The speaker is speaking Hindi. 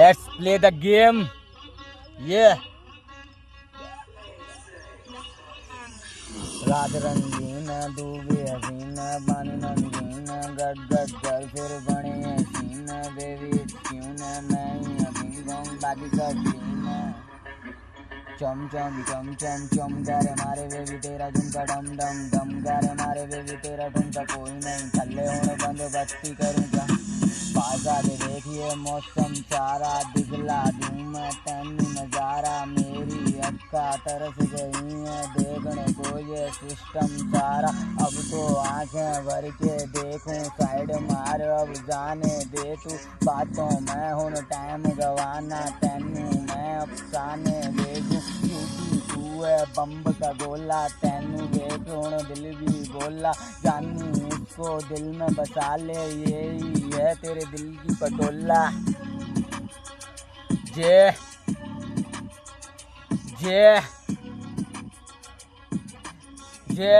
Let's play the game. Yeah. रात रंगीन डूबे हसीन पानी नमकीन गट गट कर फिर बने हसीन बेबी क्यों न मैं ही अभी गूंग बाकी सब क्लीन चम चम चम चम चम करे मारे बेबी तेरा झुमका डम डम डम करे मारे बेबी तेरा ठुमका कोई नहीं थल्ले होने बंद बस्ती करूँ क्या पास आके देखिए मौसम सारा दिखला दूँ मैं तैनू नजारा मेरी अक्का तरस गई है देखने को ये सिस्टम सारा अब तो आंखें भर के देखूं साइड मार अब जाने दे तू बातों में हूँ टाइम गवाना तैनू मैं अफसाने भेजूं क्योंकि तू है बम्ब का गोला तैनू देखूं दिल भी बोला जानी इसको दिल में बसा ले यही है तेरे दिल की पटोला जे जे जे